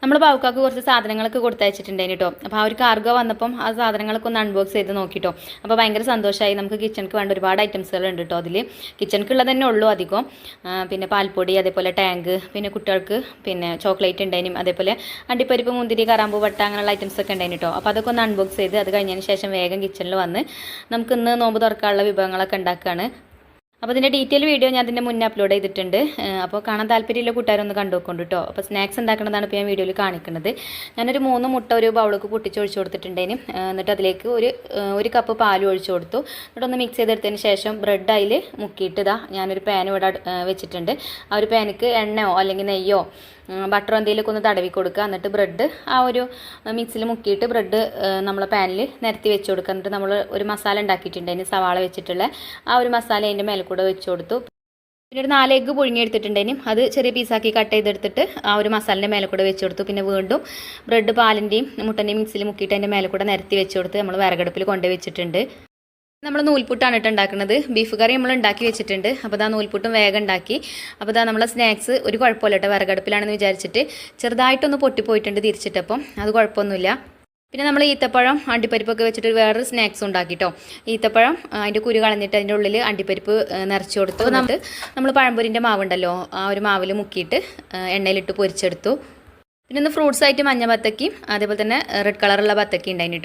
നമ്മൾ ബാവുക്കാക്ക് കുറച്ച് സാധനങ്ങളൊക്കെ കൊടുത്തയച്ചിട്ടുണ്ടായിരുന്നു കേട്ടോ. അപ്പോൾ ആ ഒരു കാർഗോ വന്നപ്പം ആ സാധനങ്ങളൊക്കെ ഒന്ന് അൺബോക്സ് ചെയ്ത് നോക്കിട്ടോ. അപ്പോൾ ഭയങ്കര സന്തോഷമായി. നമുക്ക് കിച്ചണിക്ക് വേണ്ട ഒരുപാട് ഐറ്റംസുകൾ ഉണ്ട് കേട്ടോ. അതിൽ കിച്ചണിക്കുള്ളത് തന്നെ ഉള്ളൂ അധികം. പിന്നെ പാൽപ്പൊടി, അതേപോലെ ടാങ്ക്, പിന്നെ കുട്ടികൾക്ക് പിന്നെ ചോക്ലേറ്റ് ഉണ്ടായിരുന്നു, അതേപോലെ അണ്ടിപ്പരിപ്പ്, മുന്തിരി, കറാമ്പൂ, വട്ട അങ്ങനെയുള്ള ഐറ്റംസ് ഒക്കെ ഉണ്ടായിരുന്നു കേട്ടോ. അപ്പോൾ അതൊക്കെ ഒന്ന് അൺബോക്സ് ചെയ്ത് അത് കഴിഞ്ഞതിന് ശേഷം വേഗം കിച്ചണിൽ വന്ന് നമുക്ക് ഇന്ന് നോമ്പ് തുറക്കാനുള്ള വിഭവങ്ങളൊക്കെ ഉണ്ടാക്കുകയാണ്. അപ്പോൾ ഇതിൻ്റെ ഡീറ്റെയിൽ വീഡിയോ ഞാൻ അതിൻ്റെ മുന്നേ അപ്ലോഡ് ചെയ്തിട്ടുണ്ട്. അപ്പോൾ കാണാൻ താല്പര്യമുള്ള കൂട്ടുകാരൊന്ന് കണ്ടുപോയിക്കൊണ്ട് കേട്ടോ. അപ്പോൾ സ്നാക്സ് ഉണ്ടാക്കുന്നതാണ് ഇപ്പോൾ ഞാൻ വീഡിയോയിൽ കാണിക്കുന്നത്. ഞാനൊരു 3 മുട്ട ഒരു ബൗളൊക്കെ പൊട്ടിച്ചൊഴിച്ച് കൊടുത്തിട്ടുണ്ടേനും. എന്നിട്ട് അതിലേക്ക് ഒരു കപ്പ് പാൽ ഒഴിച്ചു കൊടുത്തു. എന്നിട്ടൊന്ന് മിക്സ് ചെയ്തെടുത്തതിന് ശേഷം ബ്രെഡ് അതിൽ മുക്കിയിട്ട് ഞാനൊരു പാൻ ഇവിടെ വെച്ചിട്ടുണ്ട്. ആ ഒരു പാനിക്ക് എണ്ണയോ അല്ലെങ്കിൽ നെയ്യോ ബട്ടറോ എന്തെങ്കിലുമൊക്കെ ഒന്ന് തടവി കൊടുക്കുക. എന്നിട്ട് ബ്രെഡ് ആ ഒരു മിക്സിൽ മുക്കിയിട്ട് ബ്രെഡ് നമ്മളെ പാനിൽ നിരത്തി വെച്ച് കൊടുക്കുക. എന്നിട്ട് നമ്മൾ ഒരു മസാല ഉണ്ടാക്കിയിട്ടുണ്ട്, അതിന് സവാള വെച്ചിട്ടുള്ള ആ ഒരു മസാല അതിൻ്റെ മേലെ കൂടെ വെച്ച് കൊടുത്തു. പിന്നെ ഒരു 4 എഗ്ഗ് പുഴുങ്ങിയെടുത്തിട്ടുണ്ടെങ്കിലും അത് ചെറിയ പീസാക്കി കട്ട് ചെയ്തെടുത്തിട്ട് ആ ഒരു മസാലിൻ്റെ മേലെ കൂടെ വെച്ച് കൊടുത്തു. പിന്നെ വീണ്ടും ബ്രെഡ് പാലിൻ്റെയും മുട്ടൻ്റെയും മിക്സിൽ മുക്കിയിട്ട് അതിൻ്റെ മേലെ കൂടെ നിരത്തി വെച്ച് കൊടുത്ത് നമ്മൾ വിറകടുപ്പിൽ കൊണ്ടുപോയി വെച്ചിട്ടുണ്ട്. നമ്മൾ നൂൽപുട്ടാണ് ഇട്ട് ഉണ്ടാക്കുന്നത്. ബീഫ് കറി നമ്മൾ ഉണ്ടാക്കി വെച്ചിട്ടുണ്ട്. അപ്പോൾ ഇതാ നൂൽപുട്ടും വേഗം ഉണ്ടാക്കി. അപ്പോൾ ഇതാ നമ്മളെ സ്നാക്സ് ഒരു കുഴപ്പമില്ല കേട്ടോ. വിറകടുപ്പിലാണെന്ന് വിചാരിച്ചിട്ട് ചെറുതായിട്ടൊന്ന് പൊട്ടിപ്പോയിട്ടുണ്ട് തിരിച്ചിട്ടപ്പം, അത് കുഴപ്പമൊന്നുമില്ല. പിന്നെ നമ്മൾ ഈത്തപ്പഴം അണ്ടിപ്പരിപ്പൊക്കെ വെച്ചിട്ട് വേറൊരു സ്നാക്സ് ഉണ്ടാക്കിട്ടോ. ഈത്തപ്പഴം അതിൻ്റെ കുരു കളഞ്ഞിട്ട് അതിൻ്റെ ഉള്ളിൽ അണ്ടിപ്പരിപ്പ് നിറച്ച് കൊടുത്തു. എന്നിട്ട് നമ്മൾ പഴംപൊരിൻ്റെ മാവുണ്ടല്ലോ ആ ഒരു മാവിൽ മുക്കിയിട്ട് എണ്ണയിലിട്ട് പൊരിച്ചെടുത്തു. പിന്നെ ഒന്ന് ഫ്രൂട്ട്സ് ആയിട്ട് മഞ്ഞ ബത്തക്കയും അതേപോലെ തന്നെ റെഡ് കളറുള്ള ബത്തക്കയും ഉണ്ടായിരുന്നു കേട്ടോ.